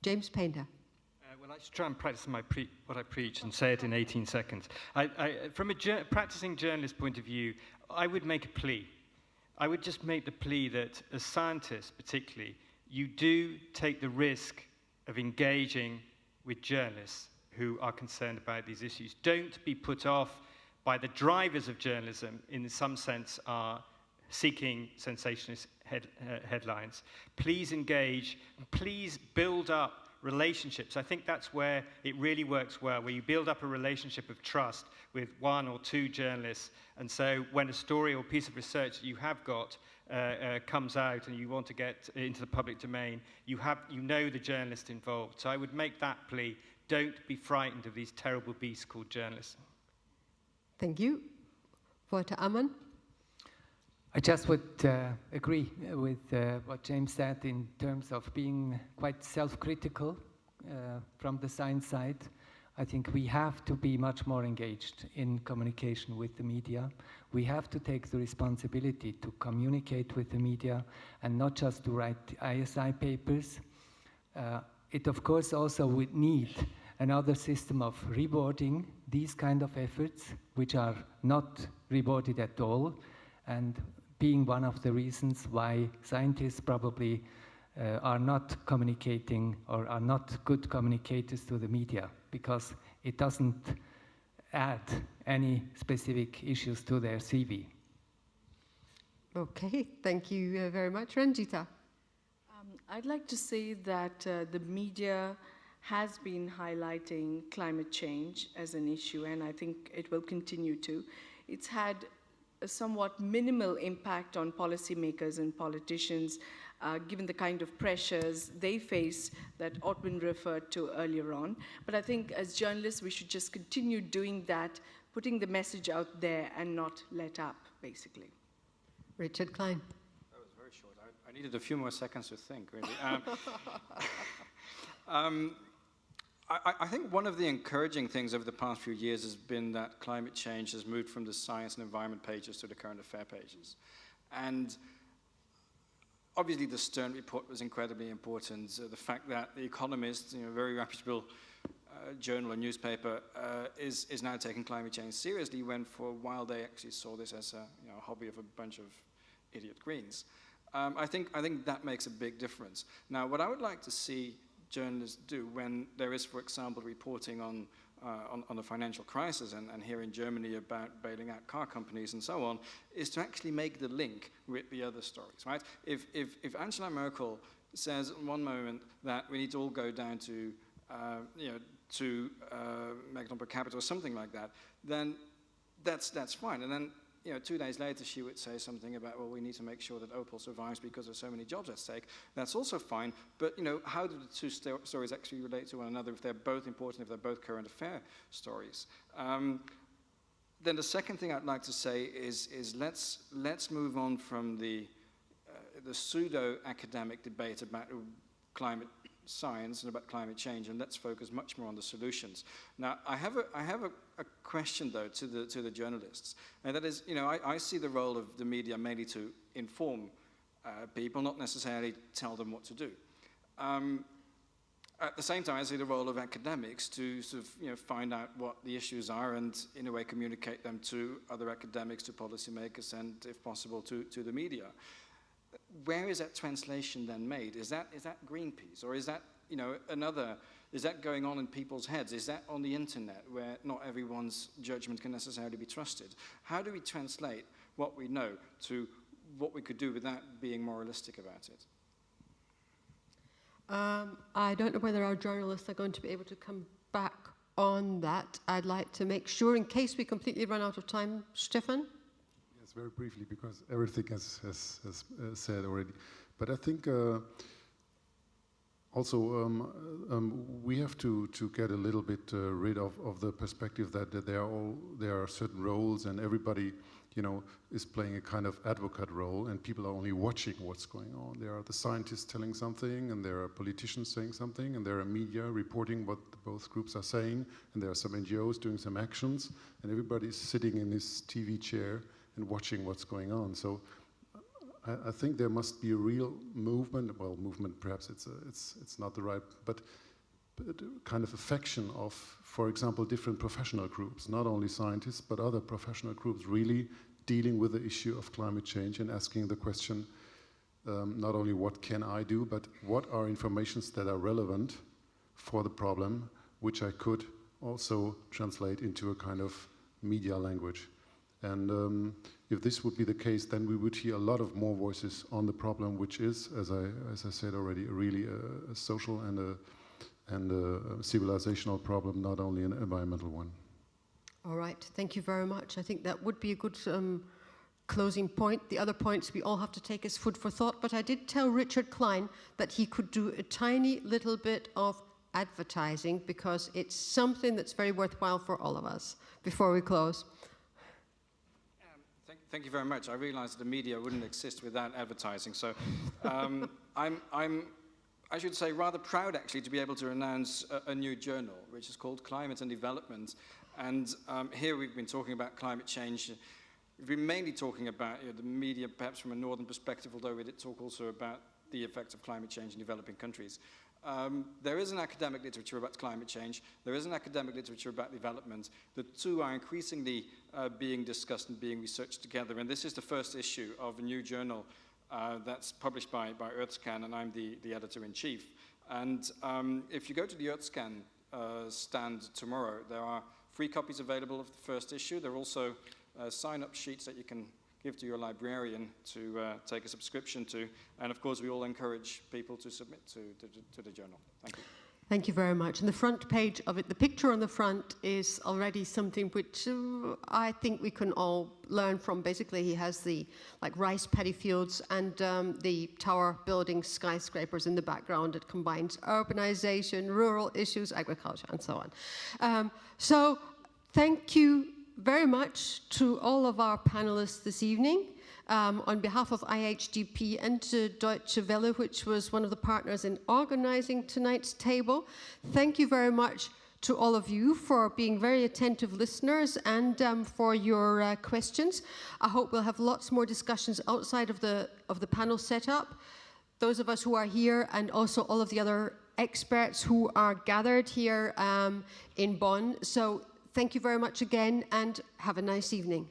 James Painter. Well, I should try and practice what I preach and say it in 18 seconds. From a practicing journalist point of view, I would make a plea. I would just make the plea that as scientists particularly, you do take the risk of engaging with journalists who are concerned about these issues. Don't be put off by the drivers of journalism, in some sense, are seeking sensationalist headlines. Please engage, please build up relationships. I think that's where it really works well, where you build up a relationship of trust with one or two journalists. And so when a story or piece of research that you have got comes out and you want to get into the public domain, you know the journalist involved. So I would make that plea. Don't be frightened of these terrible beasts called journalists. Thank you. Walter Ammann. I just would agree with what James said in terms of being quite self-critical from the science side. I think we have to be much more engaged in communication with the media. We have to take the responsibility to communicate with the media and not just to write ISI papers. It of course also would need another system of rewarding these kind of efforts, which are not rewarded at all, and being one of the reasons why scientists probably are not communicating or are not good communicators to the media, because it doesn't add any specific issues to their CV. Okay, thank you very much. Ranjita. I'd like to say that the media has been highlighting climate change as an issue, and I think it will continue to. It's had a somewhat minimal impact on policymakers and politicians, given the kind of pressures they face that Otwin referred to earlier on. But I think as journalists, we should just continue doing that, putting the message out there and not let up, basically. Richard Klein. That was very short. I needed a few more seconds to think, really. I think one of the encouraging things over the past few years has been that climate change has moved from the science and environment pages to the current affair pages. And obviously the Stern report was incredibly important. The fact that The Economist, a very reputable journal or newspaper, is now taking climate change seriously, when for a while they actually saw this as a hobby of a bunch of idiot Greens. I think that makes a big difference. Now, what I would like to see journalists do when there is, for example, reporting on the financial crisis and here in Germany about bailing out car companies and so on, is to actually make the link with the other stories, right? If Angela Merkel says in one moment that we need to all go down to Mecklenburg per capita or something like that, then that's fine. And then 2 days later, she would say something about, well, we need to make sure that Opel survives because there's so many jobs at stake. That's also fine, but how do the two stories actually relate to one another if they're both important, if they're both current affair stories? Then the second thing I'd like to say is let's move on from the pseudo-academic debate about climate science and about climate change, and let's focus much more on the solutions. Now, I have a question though to the journalists, and that is, I see the role of the media mainly to inform people, not necessarily tell them what to do. At the same time, I see the role of academics to sort of find out what the issues are and in a way communicate them to other academics, to policymakers, and if possible to the media. Where is that translation then made? Is that Greenpeace, or is that is that going on in people's heads? Is that on the internet where not everyone's judgment can necessarily be trusted? How do we translate what we know to what we could do without being moralistic about it? I don't know whether our journalists are going to be able to come back on that. I'd like to make sure, in case we completely run out of time, Stefan? Yes, very briefly, because everything has said already. But I think also we have to get a little bit rid of the perspective that there are certain roles and everybody is playing a kind of advocate role, and people are only watching what's going on. There are the scientists telling something, and there are politicians saying something, and there are media reporting what both groups are saying, and there are some NGOs doing some actions, and everybody's sitting in this TV chair and watching what's going on. So I think there must be a real movement. Well, movement perhaps it's not the right, but kind of affection of, for example, different professional groups, not only scientists but other professional groups, really dealing with the issue of climate change and asking the question, not only what can I do, but what are informations that are relevant for the problem, which I could also translate into a kind of media language. And if this would be the case, then we would hear a lot of more voices on the problem, which is, as I said already, really a social and a civilizational problem, not only an environmental one. All right, thank you very much. I think that would be a good closing point. The other points we all have to take as food for thought, but I did tell Richard Klein that he could do a tiny little bit of advertising, because it's something that's very worthwhile for all of us before we close. Thank you very much. I realized the media wouldn't exist without advertising, so I'm, I should say, rather proud actually to be able to announce a new journal, which is called Climate and Development. And here we've been talking about climate change. We've been mainly talking about the media, perhaps from a northern perspective, although we did talk also about the effects of climate change in developing countries. There is an academic literature about climate change. There is an academic literature about development. The two are increasingly being discussed and being researched together. And this is the first issue of a new journal that's published by EarthScan, and I'm the editor-in-chief. And if you go to the EarthScan stand tomorrow, there are free copies available of the first issue. There are also sign-up sheets that you can give to your librarian to take a subscription to. And of course, we all encourage people to submit to the journal. Thank you. Thank you very much. And the front page of it, the picture on the front is already something which I think we can all learn from. Basically, he has the rice paddy fields and the tower buildings, skyscrapers in the background. It combines urbanization, rural issues, agriculture, and so on. So thank you very much to all of our panelists this evening. On behalf of IHDP and Deutsche Welle, which was one of the partners in organizing tonight's table. Thank you very much to all of you for being very attentive listeners and for your questions. I hope we'll have lots more discussions outside of the panel setup. Those of us who are here, and also all of the other experts who are gathered here in Bonn. So thank you very much again, and have a nice evening.